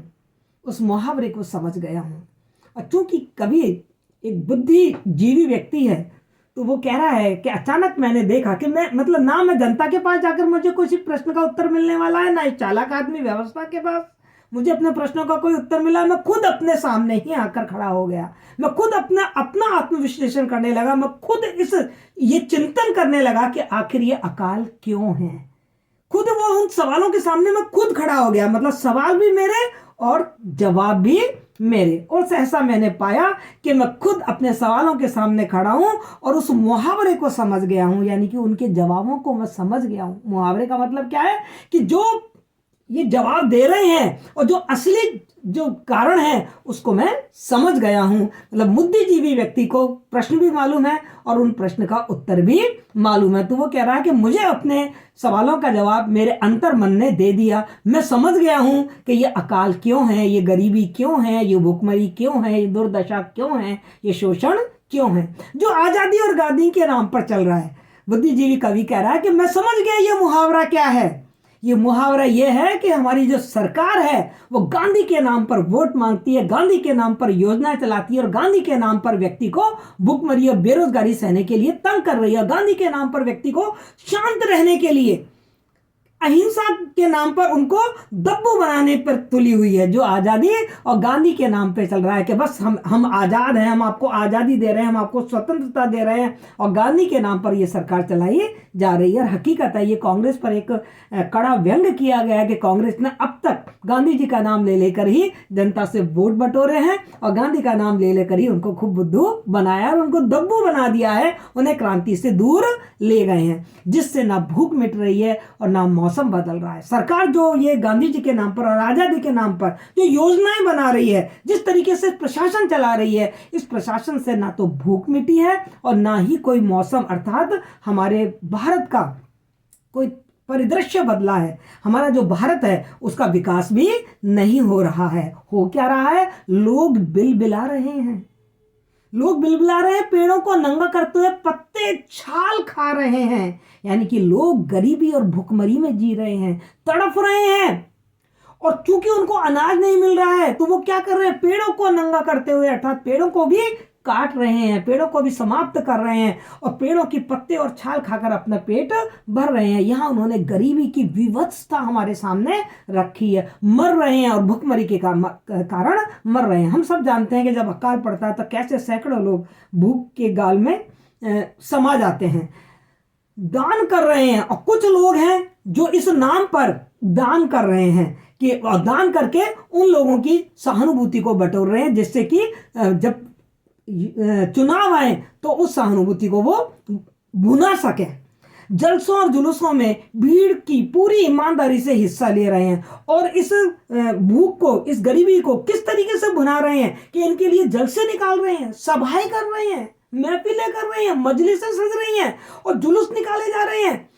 उस मुहावरे को समझ गया हूं। और चूंकि कभी एक बुद्धिजीवी व्यक्ति है तो वो कह रहा है कि अचानक मैंने देखा कि मैं मतलब ना मैं जनता के पास जाकर मुझे किसी प्रश्न का उत्तर मिलने वाला है, ना इस चालाक आदमी व्यवस्था के पास मुझे अपने प्रश्नों का कोई उत्तर मिला। मैं खुद अपने सामने ही आकर खड़ा हो गया, मैं खुद अपना आत्मविश्लेषण करने लगा, मैं खुद ये चिंतन करने लगा कि आखिर ये अकाल क्यों है। खुद वो उन सवालों के सामने मैं खुद खड़ा हो गया, मतलब सवाल भी मेरे और जवाब भी मेरे। और सहसा मैंने पाया कि मैं खुद अपने सवालों के सामने खड़ा हूं और उस मुहावरे को समझ गया हूं, यानी कि उनके जवाबों को मैं समझ गया हूं। मुहावरे का मतलब क्या है कि जो ये जवाब दे रहे हैं और जो असली जो कारण है उसको मैं समझ गया हूं। मतलब बुद्धिजीवी व्यक्ति को प्रश्न भी मालूम है और उन प्रश्न का उत्तर भी मालूम है। तो वो कह रहा है कि मुझे अपने सवालों का जवाब मेरे अंतर मन ने दे दिया। मैं समझ गया हूं कि ये अकाल क्यों है, ये गरीबी क्यों है, ये भूखमरी क्यों है, ये दुर्दशा क्यों है, ये शोषण क्यों है, जो आजादी और गांधी के नाम पर चल रहा है। बुद्धिजीवी कवि कह रहा है कि मैं समझ गया ये मुहावरा क्या है। ये मुहावरा ये है कि हमारी जो सरकार है वो गांधी के नाम पर वोट मांगती है, गांधी के नाम पर योजनाएं चलाती है और गांधी के नाम पर व्यक्ति को भूखमरी और बेरोजगारी सहने के लिए तंग कर रही है। गांधी के नाम पर व्यक्ति को शांत रहने के लिए, अहिंसा के नाम पर उनको दब्बू बनाने पर तुली हुई है। जो आज़ादी और गांधी के नाम पे चल रहा है कि बस हम आज़ाद हैं, हम आपको आज़ादी दे रहे हैं, हम आपको स्वतंत्रता दे रहे हैं, और गांधी के नाम पर ये सरकार चलाई जा रही है। हकीकत है ये कांग्रेस पर एक कड़ा व्यंग किया गया है कि कांग्रेस ने अब तक गांधी जी का नाम ले लेकर ही जनता से वोट बटोरे हैं और गांधी का नाम ले लेकर ही उनको खूब बुद्धू बनाया और उनको दब्बू बना दिया है, उन्हें क्रांति से दूर ले गए हैं, जिससे ना भूख मिट रही है और ना मौसम बदल रहा है। सरकार जो ये गांधी जी के नाम पर और आजादी के नाम पर जो योजनाएं बना रही है, जिस तरीके से प्रशासन चला रही है, इस प्रशासन से ना तो भूख मिटी है और ना ही कोई मौसम अर्थात हमारे भारत का कोई परिदृश्य बदला है। हमारा जो भारत है उसका विकास भी नहीं हो रहा है। हो क्या रहा है? लोग बिलबिला रहे हैं, लोग बिलबिला रहे हैं, पेड़ों को नंगा करते हुए पत्ते छाल खा रहे हैं। यानी कि लोग गरीबी और भुखमरी में जी रहे हैं, तड़फ रहे हैं, और चूंकि उनको अनाज नहीं मिल रहा है तो वो क्या कर रहे हैं? पेड़ों को नंगा करते हुए अर्थात पेड़ों को भी काट रहे हैं, पेड़ों को भी समाप्त कर रहे हैं और पेड़ों की पत्ते और छाल खाकर अपना पेट भर रहे हैं। यहाँ उन्होंने गरीबी की विवत्सता हमारे सामने रखी है। मर रहे हैं और भुखमरी के कारण मर रहे हैं। हम सब जानते हैं कि जब अकाल पड़ता है तो कैसे सैकड़ों लोग भूख के गाल में समा जाते हैं। दान कर रहे हैं, और कुछ लोग हैं जो इस नाम पर दान कर रहे हैं कि दान करके उन लोगों की सहानुभूति को बटोर रहे हैं, जिससे कि जब चुनाव आए तो उस सहानुभूति को वो भुना सके। जलसों और जुलूसों में भीड़ की पूरी ईमानदारी से हिस्सा ले रहे हैं और इस भूख को, इस गरीबी को किस तरीके से भुना रहे हैं कि इनके लिए जलसे निकाल रहे हैं, सभाएं कर रहे हैं, महफिलें कर रहे हैं, मजलिसें सज रही हैं और जुलूस निकाले जा रहे हैं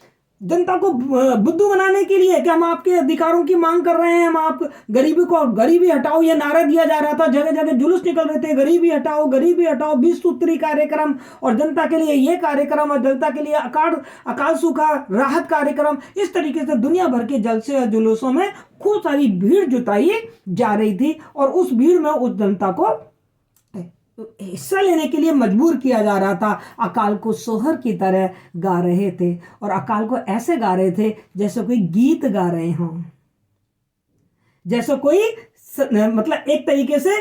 जनता को बुद्धू बनाने के लिए कि हम आपके अधिकारों की मांग कर रहे हैं, हम आप गरीबी हटाओ, ये नारा दिया जा रहा था, जगह जगह जुलूस निकल रहे थे, गरीबी हटाओ, गरीबी हटाओ, 20 सूत्री कार्यक्रम और जनता के लिए ये कार्यक्रम और जनता के लिए अकाल सूखा राहत कार्यक्रम। इस तरीके से दुनिया भर के जलसे और जुलूसों में खूब सारी भीड़ जुटाई जा रही थी और उस भीड़ में उस जनता को हिस्सा लेने के लिए मजबूर किया जा रहा था। अकाल को सोहर की तरह गा रहे थे और अकाल को ऐसे गा रहे थे जैसे कोई गीत गा रहे हों, जैसे कोई मतलब एक तरीके से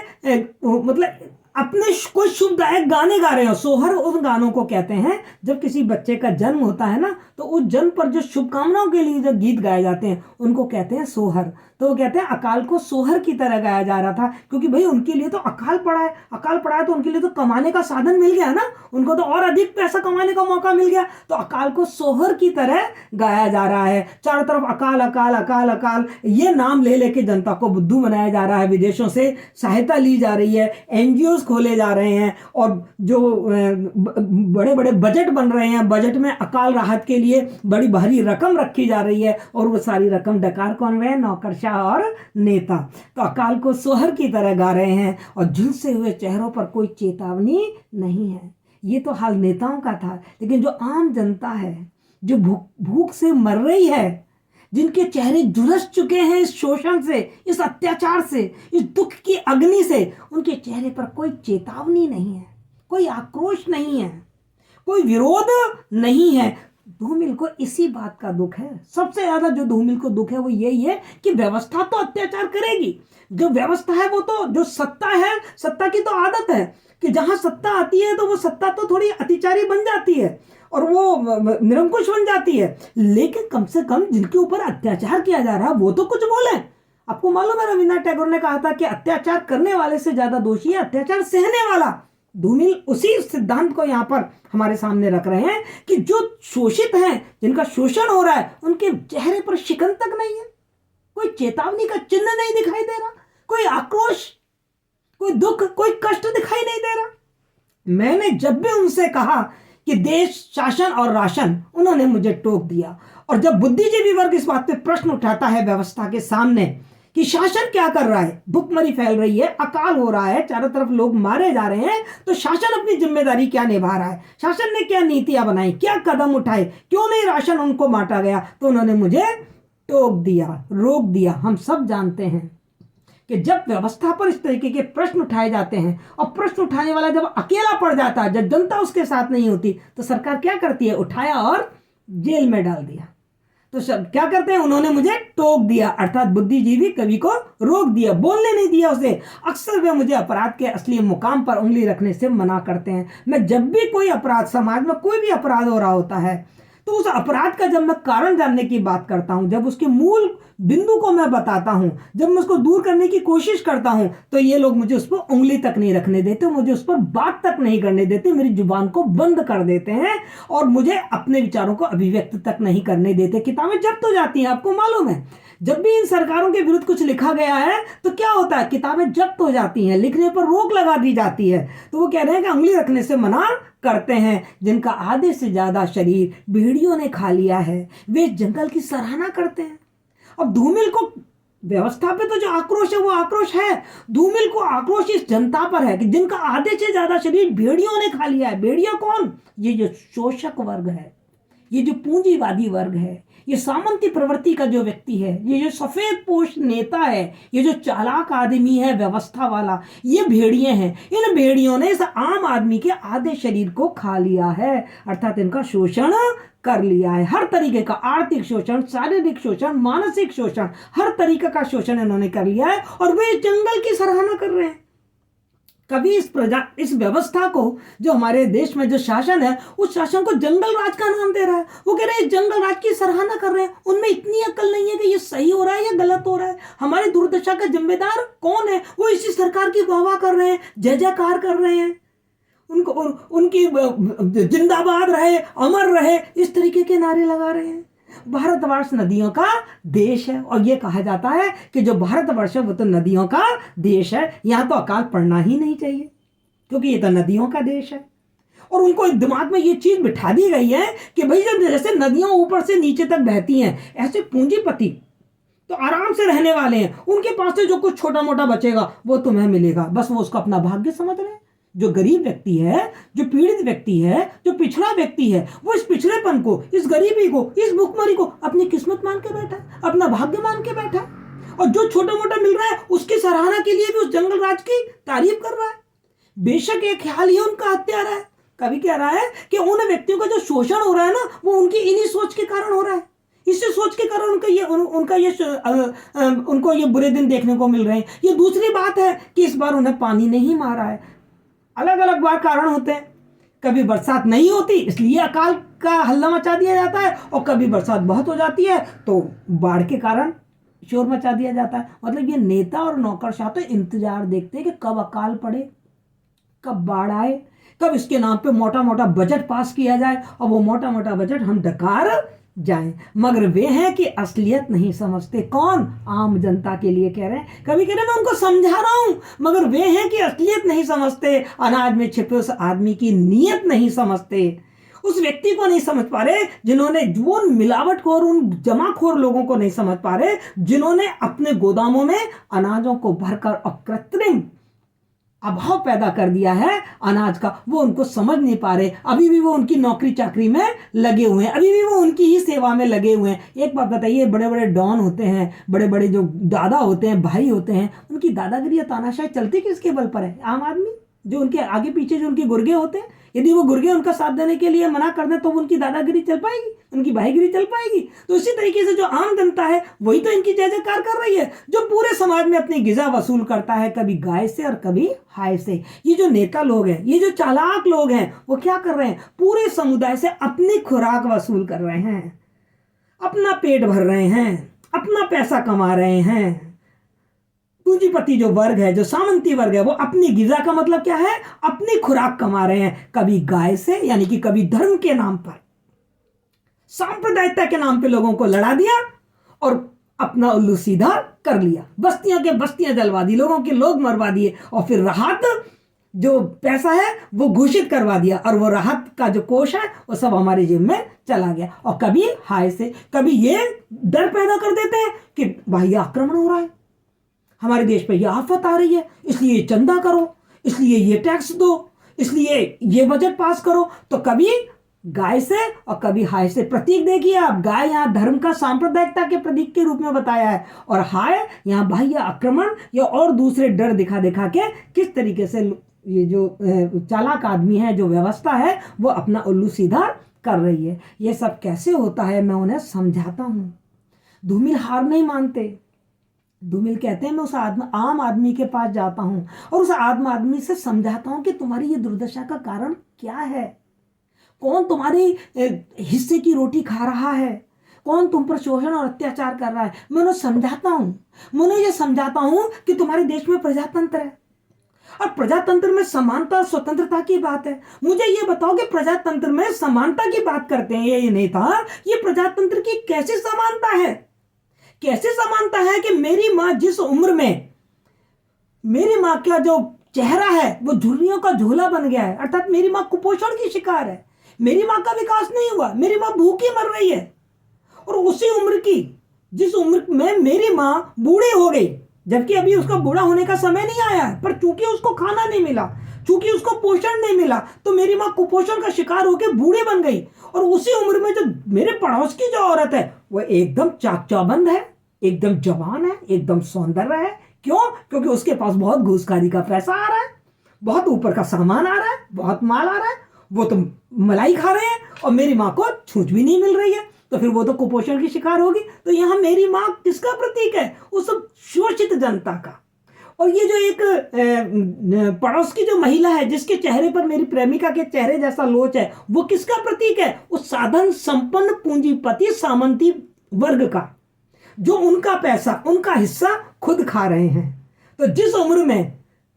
मतलब अपने कोई शुभदायक गाने गा रहे हो। सोहर उन गानों को कहते हैं जब किसी बच्चे का जन्म होता है ना, तो उस जन्म पर जो शुभकामनाओं के लिए जो गीत गाए जाते हैं उनको कहते हैं सोहर। तो वो कहते हैं अकाल को सोहर की तरह गाया जा रहा था, क्योंकि भाई उनके लिए तो अकाल पड़ा है तो उनके लिए तो कमाने का साधन मिल गया ना, उनको तो और अधिक पैसा कमाने का मौका मिल गया, तो अकाल को सोहर की तरह गाया जा रहा है। चारों तरफ अकाल अकाल अकाल अकाल ये नाम ले लेके जनता को बुद्धू बनाया जा रहा है। विदेशों से सहायता ली जा रही है, एनजीओ स्कूल्स खोले जा रहे हैं और जो बड़े बड़े बजट बन रहे हैं, बजट में अकाल राहत के लिए बड़ी भारी रकम रखी जा रही है और वो सारी रकम डकार कौन है? नौकरशाह और नेता। तो अकाल को सोहर की तरह गा रहे हैं और झुलसे हुए चेहरों पर कोई चेतावनी नहीं है। ये तो हाल नेताओं का था, लेकिन जो आम जनता है, जो भूख से मर रही है, जिनके चेहरे झुलस चुके हैं इस शोषण से, इस अत्याचार से, इस दुख की अग्नि से, उनके चेहरे पर कोई चेतावनी नहीं है, कोई आक्रोश नहीं है, कोई विरोध नहीं है। धूमिल को इसी बात का दुख है। सबसे ज्यादा जो धूमिल को दुख है वो यही है कि व्यवस्था तो अत्याचार करेगी। जो व्यवस्था है वो तो, जो सत्ता है, सत्ता की तो आदत है कि जहां सत्ता आती है तो वो सत्ता तो थोड़ी अतिचारी बन जाती है और वो निरंकुश बन जाती है, लेकिन कम से कम जिनके ऊपर अत्याचार किया जा रहा है वो तो कुछ बोले। आपको मालूम है रविन्द्रनाथ टैगोर ने कहा था कि अत्याचार करने वाले से ज्यादा दोषी है अत्याचार सहने वाला। धूमिल उसी सिद्धांत को यहाँ पर हमारे सामने रख रहे हैं कि जो शोषित हैं, जिनका शोषण हो रहा है, उनके चेहरे पर शिकन तक नहीं है, कोई चेतावनी का चिन्ह नहीं दिखाई दे रहा, कोई आक्रोश, कोई दुख, कोई कष्ट दिखाई नहीं दे रहा। मैंने जब भी उनसे कहा कि देश शासन और राशन, उन्होंने मुझे टोक दिया। और जब बुद्धिजीवी वर्ग इस बात पे प्रश्न उठाता है व्यवस्था के सामने कि शासन क्या कर रहा है, भुखमरी फैल रही है, अकाल हो रहा है, चारों तरफ लोग मारे जा रहे हैं, तो शासन अपनी जिम्मेदारी क्या निभा रहा है, शासन ने क्या नीतियां बनाई, क्या कदम उठाए, क्यों नहीं राशन उनको बांटा गया, तो उन्होंने मुझे टोक दिया, रोक दिया। हम सब जानते हैं कि जब व्यवस्था पर इस तरीके के प्रश्न उठाए जाते हैं और प्रश्न उठाने वाला जब अकेला पड़ जाता है, जब जनता उसके साथ नहीं होती, तो सरकार क्या करती है? उठाया और जेल में डाल दिया। तो सब क्या करते हैं? उन्होंने मुझे टोक दिया, अर्थात बुद्धिजीवी कवि को रोक दिया, बोलने नहीं दिया उसे। अक्सर वे मुझे अपराध के असली मुकाम पर उंगली रखने से मना करते हैं। मैं जब भी कोई अपराध, समाज में कोई भी अपराध हो रहा होता है, तो उस अपराध का जब मैं कारण जानने की बात करता हूं, जब उसके मूल बिंदु को मैं बताता हूं, जब मैं उसको दूर करने की कोशिश करता हूं, तो ये लोग मुझे उस पर उंगली तक नहीं रखने देते, मुझे उस पर बात तक नहीं करने देते, मेरी जुबान को बंद कर देते हैं और मुझे अपने विचारों को अभिव्यक्त तक नहीं करने देते। किताबें जब्त हो जाती हैं, आपको मालूम है। जब भी इन सरकारों के विरुद्ध कुछ लिखा गया है तो क्या होता है? किताबें जब्त हो जाती हैं, लिखने पर रोक लगा दी जाती है। तो वो कह रहे हैं कि उंगली रखने से मना करते हैं। जिनका आधे से ज्यादा शरीर भेड़ियों ने खा लिया है, वे जंगल की सराहना करते हैं। अब धूमिल को व्यवस्था पे तो जो आक्रोश है वो आक्रोश है, धूमिल को आक्रोश इस जनता पर है कि जिनका आधे से ज्यादा शरीर भेड़ियों ने खा लिया है। भेड़िया कौन? ये जो शोषक वर्ग है, ये जो पूंजीवादी वर्ग है, ये सामंती प्रवृत्ति का जो व्यक्ति है, ये जो सफेद पोश नेता है, ये जो चालाक आदमी है व्यवस्था वाला, ये भेड़िए हैं। इन भेड़ियों ने इस आम आदमी के आधे शरीर को खा लिया है, अर्थात इनका शोषण कर लिया है। हर तरीके का आर्थिक शोषण, शारीरिक शोषण, मानसिक शोषण, हर तरीके का शोषण इन्होंने कर लिया है और वे जंगल की सराहना कर रहे हैं। कभी इस व्यवस्था को, जो हमारे देश में जो शासन है, उस शासन को जंगल राज का नाम दे रहा है। वो कह रहे हैं जंगल राज की सराहना कर रहे हैं। उनमें इतनी अकल नहीं है कि ये सही हो रहा है या गलत हो रहा है। हमारी दुर्दशा का जिम्मेदार कौन है? वो इसी सरकार की वाहवाह कर रहे हैं, जय जयकार कर रहे हैं, उनको उनकी जिंदाबाद रहे, अमर रहे, इस तरीके के नारे लगा रहे हैं। भारतवर्ष नदियों का देश है और यह कहा जाता है कि जो भारतवर्ष है वो तो नदियों का देश है, यहाँ तो अकाल पड़ना ही नहीं चाहिए क्योंकि ये तो नदियों का देश है। और उनको दिमाग में ये चीज बिठा दी गई है कि भाई जब जैसे नदियां ऊपर से नीचे तक बहती हैं, ऐसे पूंजीपति तो आराम से रहने वाले हैं, उनके पास से जो कुछ छोटा मोटा बचेगा वो तुम्हें मिलेगा, बस वो उसको अपना भाग्य समझ रहे हैं। जो गरीब व्यक्ति है, जो पीड़ित व्यक्ति है, जो पिछड़ा व्यक्ति है, वो इस पिछड़ेपन को, इस गरीबी को, इस भुखमरी को अपनी किस्मत मान के बैठा, अपना भाग्य मान के बैठा, और जो छोटा मोटा मिल रहा है उसकी सराहना के लिए भी उस जंगल राज की तारीफ कर रहा है। बेशक एक ख्याल ही उनका हत्यारा है। कभी कह रहा है कि उन व्यक्तियों का जो शोषण हो रहा है ना, वो उनकी इन्हीं सोच के कारण हो रहा है। इसी सोच के कारण उनको ये बुरे दिन देखने को मिल रहे हैं। ये दूसरी बात है कि इस बार उन्हें पानी नहीं मारा है। अलग अलग बार कारण होते हैं, कभी बरसात नहीं होती इसलिए अकाल का हल्ला मचा दिया जाता है, और कभी बरसात बहुत हो जाती है तो बाढ़ के कारण शोर मचा दिया जाता है। मतलब ये नेता और नौकरशाह तो इंतजार देखते हैं कि कब अकाल पड़े, कब बाढ़ आए, कब इसके नाम पे मोटा मोटा बजट पास किया जाए, और वो मोटा मोटा बजट हम डकार जाएं, मगर वे हैं कि असलियत नहीं समझते। कौन? आम जनता के लिए कह रहे हैं। कभी कह रहे मैं उनको समझा रहा हूं, मगर वे हैं कि असलियत नहीं समझते, अनाज में छिपे उस आदमी की नीयत नहीं समझते, उस व्यक्ति को नहीं समझ पा रहे, जिन्होंने वो मिलावटखोर, उन जमाखोर लोगों को नहीं समझ पा रहे, जिन्होंने अपने गोदामों में अनाजों को भरकर अकृत्रिम अभाव पैदा कर दिया है अनाज का, वो उनको समझ नहीं पा रहे। अभी भी वो उनकी नौकरी चाकरी में लगे हुए हैं, अभी भी वो उनकी ही सेवा में लगे हुए हैं। एक बात बताइए, बड़े बड़े डॉन होते हैं, बड़े बड़े जो दादा होते हैं, भाई होते हैं, उनकी दादागिरी या तानाशाही चलती किसके बल पर है? आम आदमी जो उनके आगे पीछे जो उनके गुर्गे होते हैं, यदि वो गुर्गे उनका साथ देने के लिए मना कर दें तो उनकी दादागिरी चल पाएगी, उनकी भाईगिरी चल पाएगी? तो इसी तरीके से जो आम जनता है वही तो इनकी जय जयकार कर रही है, जो पूरे समाज में अपनी गिजा वसूल करता है, कभी गाय से और कभी हाय से। ये जो नेता लोग हैं, ये जो चालाक लोग हैं, वो क्या कर रहे हैं? पूरे समुदाय से अपनी खुराक वसूल कर रहे हैं, अपना पेट भर रहे हैं, अपना पैसा कमा रहे हैं। पूंजीपति जो वर्ग है, जो सामंती वर्ग है, वो अपनी गिजा का मतलब क्या है? अपनी खुराक कमा रहे हैं, कभी गाय से, यानी कि कभी धर्म के नाम पर, सांप्रदायिकता के नाम पे लोगों को लड़ा दिया और अपना उल्लू सीधा कर लिया, बस्तियां के बस्तियां जलवा दी, लोगों के लोग मरवा दिए, और फिर राहत जो पैसा है वो घोषित करवा दिया, और वो राहत का जो कोष है वो सब हमारे जेब में चला गया। और कभी हाय से, कभी ये डर पैदा कर देते हैं कि बाह्य आक्रमण हो रहा है, हमारे देश पे ये आफत आ रही है, इसलिए ये चंदा करो, इसलिए ये टैक्स दो, इसलिए ये बजट पास करो। तो कभी गाय से और कभी हाय से। प्रतीक देखिए आप, गाय यहाँ धर्म का, सांप्रदायिकता के प्रतीक के रूप में बताया है, और हाय यहाँ बाह्य आक्रमण या और दूसरे डर दिखा दिखा के किस तरीके से ये जो चालाक आदमी है, जो व्यवस्था है, वो अपना उल्लू सीधा कर रही है। ये सब कैसे होता है मैं उन्हें समझाता हूँ। धूमिल हार नहीं मानते। धूमिल कहते हैं मैं उस आम आदमी के पास जाता हूं और उस आम आदमी से समझाता हूं कि तुम्हारी ये दुर्दशा का कारण क्या है, कौन तुम्हारी हिस्से की रोटी खा रहा है, कौन तुम पर शोषण और अत्याचार कर रहा है। मैं उन्हें समझाता हूं, मैं उन्हें ये समझाता हूं कि तुम्हारे देश में प्रजातंत्र है, और प्रजातंत्र में समानता और स्वतंत्रता की बात है। मुझे ये बताओ कि प्रजातंत्र में समानता की बात करते हैं ये नेता, ये प्रजातंत्र की कैसी समानता है? कैसे समानता है कि मेरी मां जिस उम्र में, मेरी मां का जो चेहरा है वो झुर्रियों का झोला बन गया है, अर्थात मेरी मां कुपोषण की शिकार है, मेरी मां का विकास नहीं हुआ, मेरी मां भूखी मर रही है, और उसी उम्र की, जिस उम्र में मेरी मां बूढ़ी हो गई, जबकि अभी उसका बूढ़ा होने का समय नहीं आया है, पर चूंकि उसको खाना नहीं मिला, चूंकि उसको पोषण नहीं मिला, तो मेरी मां कुपोषण का शिकार होकर बूढ़ी बन गई। और उसी उम्र में जो मेरे पड़ोस की जो औरत है वो एकदम चाक चौबंद है, एकदम जवान है, एकदम सौंदर्य है। क्यों? क्योंकि उसके पास बहुत घूसखारी का पैसा आ रहा है, बहुत ऊपर का सामान आ रहा है, बहुत माल आ रहा है, वो तो मलाई खा रहे हैं, और मेरी मां को छूट भी नहीं मिल रही है, तो फिर वो तो कुपोषण की शिकार होगी। तो यहां मेरी मां किसका प्रतीक है? उस शोषित जनता का। और ये जो एक पड़ोस की जो महिला है, जिसके चेहरे पर मेरी प्रेमिका के चेहरे जैसा लोच है, वो किसका प्रतीक है? उस साधन संपन्न पूंजीपति सामंती वर्ग का, जो उनका पैसा, उनका हिस्सा खुद खा रहे हैं। तो जिस उम्र में,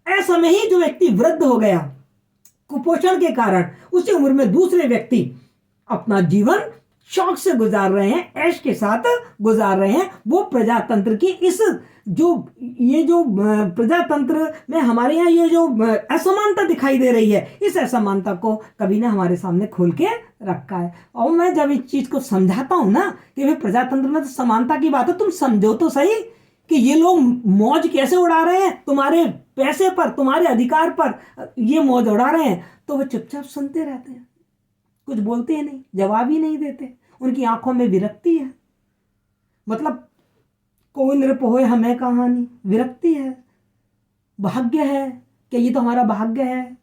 ऐसा में ही जो व्यक्ति वृद्ध हो गया कुपोषण के कारण, उसी उम्र में दूसरे व्यक्ति अपना जीवन शौक से गुजार रहे हैं, ऐश के साथ गुजार रहे हैं। वो प्रजातंत्र की इस ये जो प्रजातंत्र में हमारे यहाँ ये जो असमानता दिखाई दे रही है, इस असमानता को कभी ने हमारे सामने खोल के रखा है। और मैं जब इस चीज को समझाता हूं ना कि भाई प्रजातंत्र में तो समानता की बात है, तुम समझो तो सही कि ये लोग मौज कैसे उड़ा रहे हैं, तुम्हारे पैसे पर, तुम्हारे अधिकार पर ये मौज उड़ा रहे हैं। तो वो चुपचाप सुनते रहते हैं, कुछ बोलते ही नहीं, जवाब ही नहीं देते। उनकी आंखों में विरक्ति है, मतलब कोई नृप होए हमें कहानी, विरक्ति है, भाग्य है कि ये तो हमारा भाग्य है।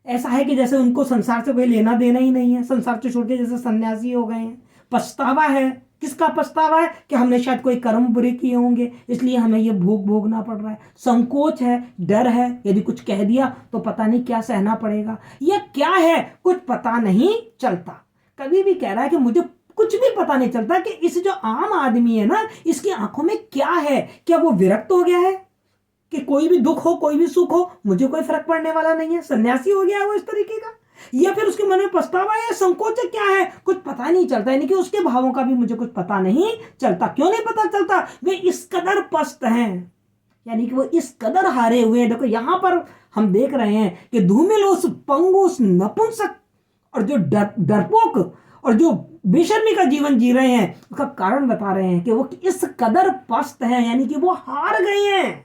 ऐसा है कि जैसे उनको संसार से कोई लेना देना ही नहीं है, संसार से छोड़ के जैसे सन्यासी हो गए हैं। पछतावा है, किसका पछतावा है? कि हमने शायद कोई कर्म बुरे किए होंगे, इसलिए हमें ये भोग भोगना पड़ रहा है। संकोच है, डर है, यदि कुछ कह दिया तो पता नहीं क्या सहना पड़ेगा, या क्या है कुछ पता नहीं चलता। कभी भी कह रहा है कि मुझे कुछ भी पता नहीं चलता कि इस जो आम आदमी है ना, इसकी आंखों में क्या है। क्या वो विरक्त हो गया है कि कोई भी दुख हो, कोई भी सुख हो, मुझे कोई फर्क पड़ने वाला नहीं है, सन्यासी हो गया है वो इस तरीके का? या फिर उसके मन में पछतावा या संकोच क्या है, कुछ पता नहीं चलता। यानी कि उसके भावों का भी मुझे कुछ पता नहीं चलता। क्यों नहीं पता चलता? वे इस कदर पस्त हैं, यानी कि वो इस कदर हारे हुए हैं। देखो यहां पर हम देख रहे हैं कि धूमिल उस पंगु, उस नपुंसक और जो डरपोक और जो बेशर्मी का जीवन जी रहे हैं, उसका कारण बता रहे हैं कि वो इस कदर पस्त हैं, यानी कि वो हार गए हैं।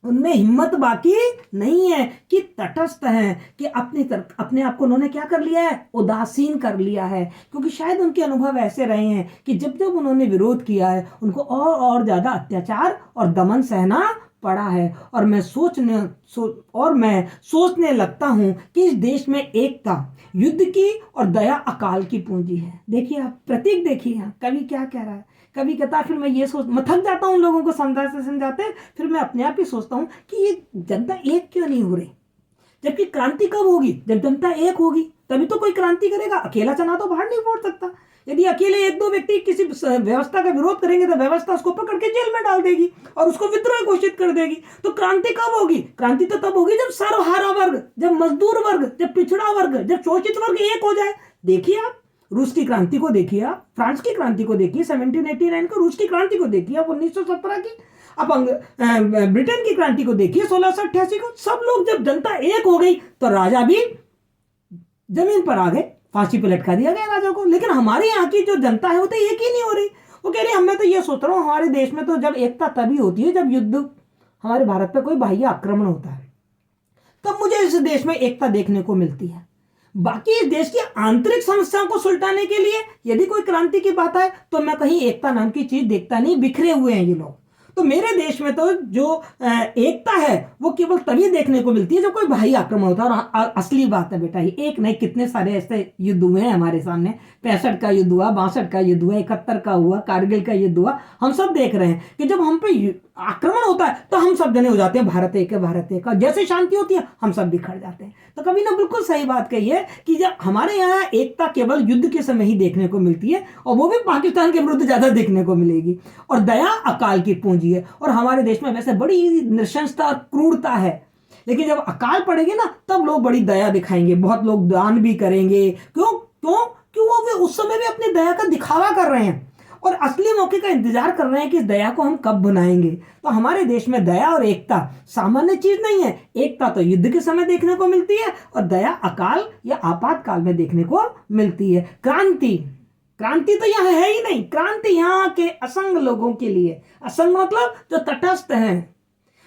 उनमें हिम्मत बाकी नहीं है कि तटस्थ हैं, कि अपने आप को उन्होंने क्या कर लिया है, उदासीन कर लिया है। क्योंकि शायद उनके अनुभव ऐसे रहे हैं कि जब जब उन्होंने विरोध किया है, उनको और ज्यादा अत्याचार और दमन सहना पड़ा है। और मैं सोचने लगता हूं कि इस देश में एकता युद्ध की और दया अकाल की पूंजी है। देखिए आप प्रतीक देखिए, कवि क्या कह रहा है। कभी कहता है, फिर मैं ये मैं थक जाता हूँ लोगों को समझाते, फिर मैं अपने आप ही सोचता हूँ कि ये जनता एक क्यों नहीं हो रही। जबकि क्रांति कब होगी? जब जनता एक होगी तभी तो कोई क्रांति करेगा। अकेला चना तो बाहर नहीं फोड़ सकता। यदि अकेले एक दो व्यक्ति किसी व्यवस्था का विरोध करेंगे तो व्यवस्था उसको पकड़ के जेल में डाल देगी और उसको विद्रोह घोषित कर देगी। तो क्रांति कब होगी? क्रांति तो तब होगी जब सर्वहारा वर्ग, जब मजदूर वर्ग, जब पिछड़ा वर्ग, जब शोषित वर्ग एक हो जाए। देखिए आप रूस की क्रांति को देखिए, आप फ्रांस की क्रांति को देखिए, 1789 को रूस की क्रांति को देखिए, आप 1917 की, आप ब्रिटेन की क्रांति को देखिए 1688 को। सब लोग जब जनता एक हो गई तो राजा भी जमीन पर आ गए, फांसी पे लटका दिया गया राजा को। लेकिन हमारे यहाँ की जो जनता है वो तो एक ही नहीं हो रही। वो कह रही है, मैं तो ये सोच रहा हूँ हमारे देश में तो जब एकता तभी होती है जब युद्ध, हमारे भारत पर कोई बाह्य आक्रमण होता है, तब मुझे इस देश में एकता देखने को मिलती है। बाकी इस देश की आंतरिक समस्याओं को सुलझाने के लिए यदि कोई क्रांति की बात है तो मैं कहीं एकता नाम की चीज देखता नहीं। बिखरे हुए हैं ये लोग। तो मेरे देश में तो जो एकता है वो केवल तभी देखने को मिलती है जब कोई बाह्य आक्रमण होता है। और असली बात है बेटा, ये एक नहीं कितने सारे ऐसे युद्ध हुए हैं हमारे सामने। 65 का युद्ध हुआ, 62 का युद्ध हुआ, 71 का हुआ, कारगिल का युद्ध हुआ। हम सब देख रहे हैं कि जब हम पे आक्रमण होता है तो हम सब जने हो जाते हैं भारत एक है, भारत एक है। जैसे शांति होती है हम सब बिखर जाते हैं। तो कभी ना बिल्कुल सही बात कही है कि जब हमारे यहाँ एकता केवल युद्ध के समय ही देखने को मिलती है, और वो भी पाकिस्तान के विरुद्ध ज्यादा देखने को मिलेगी। और दया अकाल की पूंजी है। और हमारे देश में वैसे बड़ी नृशंसता और क्रूरता है, लेकिन जब अकाल पड़ेगी ना तब लोग बड़ी दया दिखाएंगे। बहुत लोग दान भी करेंगे। क्यों क्यों क्यों? वो उस समय भी अपनी दया का दिखावा कर रहे हैं और असली मौके का इंतजार कर रहे हैं कि इस दया को हम कब बनाएंगे। तो हमारे देश में दया और एकता सामान्य चीज नहीं है। एकता तो युद्ध के समय देखने को मिलती है और दया अकाल या आपातकाल में देखने को मिलती है। क्रांति तो यहाँ है ही नहीं। क्रांति यहाँ के असंग लोगों के लिए, असंग मतलब जो तटस्थ हैं,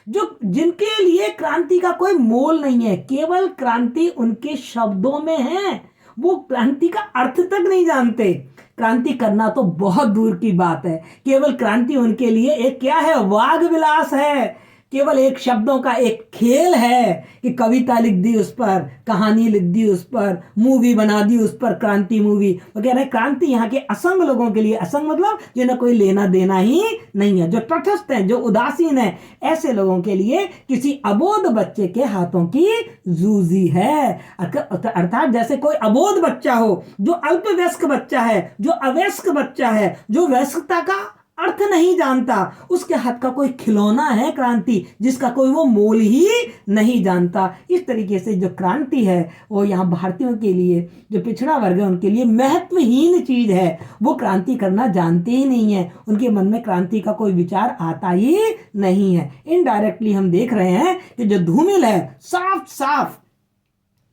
जो जिनके लिए क्रांति का कोई मोल नहीं है। केवल क्रांति उनके शब्दों में है, वो क्रांति का अर्थ तक नहीं जानते। क्रांति करना तो बहुत दूर की बात है। केवल क्रांति उनके लिए एक क्या है, वाग विलास है। केवल एक शब्दों का एक खेल है कि कविता लिख दी उस पर, कहानी लिख दी उस पर, मूवी बना दी उस पर, क्रांति मूवी वगैरह। क्रांति यहाँ के असंग लोगों के लिए, असंग मतलब जिन्हें कोई लेना देना ही नहीं है, जो तटस्थ है, जो उदासीन है, ऐसे लोगों के लिए किसी अबोध बच्चे के हाथों की जूजी है। अर्थात जैसे कोई अबोध बच्चा हो, जो अल्पवयस्क बच्चा है, जो अवयस्क बच्चा है, जो वयस्कता का अर्थ नहीं जानता, उसके हाथ का कोई खिलौना है क्रांति, जिसका कोई वो मोल ही नहीं जानता। इस तरीके से जो क्रांति है वो यहाँ भारतीयों के लिए, जो पिछड़ा वर्ग है उनके लिए महत्वहीन चीज है। वो क्रांति करना जानते ही नहीं है। उनके मन में क्रांति का कोई विचार आता ही नहीं है। इनडायरेक्टली हम देख रहे हैं कि जो धूमिल है साफ साफ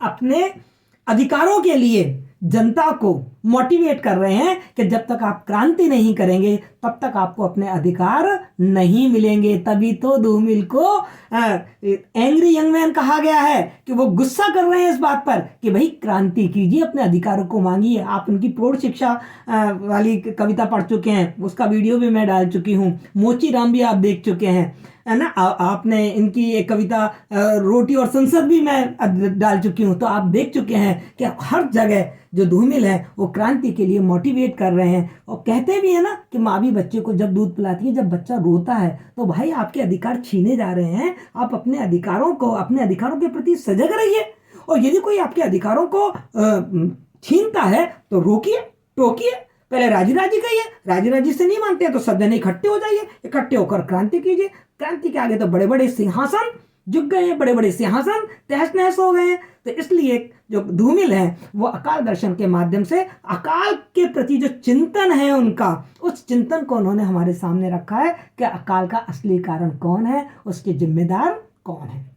अपने अधिकारों के लिए जनता को मोटिवेट कर रहे हैं कि जब तक आप क्रांति नहीं करेंगे तब तक आपको अपने अधिकार नहीं मिलेंगे। तभी तो धूमिल को एंग्री यंग मैन कहा गया है कि वो गुस्सा कर रहे हैं इस बात पर कि भाई क्रांति कीजिए, अपने अधिकारों को मांगिए। आप उनकी प्रौढ़ शिक्षा वाली कविता पढ़ चुके हैं, उसका वीडियो भी मैं डाल चुकी हूँ। मोची राम भी आप देख चुके हैं, है ना। आपने इनकी एक कविता रोटी और संसद भी मैं डाल चुकी हूँ। तो आप देख चुके हैं कि हर जगह जो धूमिल है वो क्रांति के लिए मोटिवेट कर रहे हैं। और कहते भी है ना कि माँ भी बच्चे को जब दूध पिलाती है, जब बच्चा रोता है तो भाई आपके अधिकार छीने जा रहे हैं। आप अपने अधिकारों के प्रति सजग रहिए। और यदि कोई आपके अधिकारों को छीनता है तो रोकिए, टोकिए। पहले राजी राजी कहिए, राजी राजी से नहीं मानते हैं तो सब जने इकट्ठे हो जाइए, इकट्ठे होकर क्रांति कीजिए। क्रांति के आगे तो बड़े बड़े सिंहासन झुक गए हैं, बड़े बड़े सिंहासन तहस नहस हो गए हैं। तो इसलिए जो धूमिल है वो अकाल दर्शन के माध्यम से अकाल के प्रति जो चिंतन है उनका, उस चिंतन को उन्होंने हमारे सामने रखा है कि अकाल का असली कारण कौन है, उसके जिम्मेदार कौन है।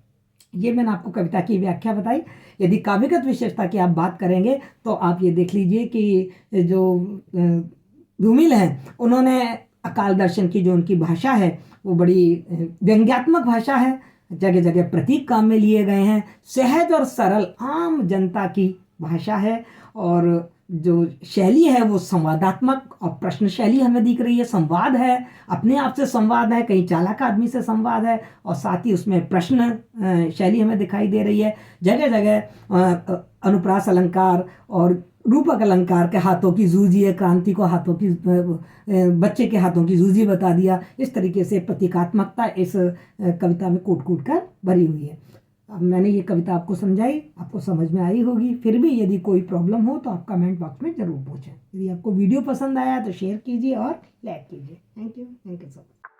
ये मैंने आपको कविता की व्याख्या बताई। यदि काव्यगत विशेषता की आप बात करेंगे तो आप ये देख लीजिए कि जो धूमिल हैं उन्होंने अकाल दर्शन की जो उनकी भाषा है वो बड़ी व्यंग्यात्मक भाषा है, जगह जगह प्रतीक काम में लिए गए हैं, सहज और सरल आम जनता की भाषा है, और जो शैली है वो संवादात्मक और प्रश्न शैली हमें दिख रही है। संवाद है, अपने आप से संवाद है, कहीं चालाक आदमी से संवाद है, और साथ ही उसमें प्रश्न शैली हमें दिखाई दे रही है। जगह जगह अनुप्रास अलंकार और रूपक अलंकार के हाथों की जूझी है, क्रांति को हाथों की बच्चे के हाथों की जूझी बता दिया। इस तरीके से प्रतीकात्मकता इस कविता में कूट कूट कर भरी हुई है। अब मैंने ये कविता आपको समझाई, आपको समझ में आई होगी। फिर भी यदि कोई प्रॉब्लम हो तो आप कमेंट बॉक्स में ज़रूर पूछें। यदि आपको वीडियो पसंद आया तो शेयर कीजिए और लाइक कीजिए। Thank you so much.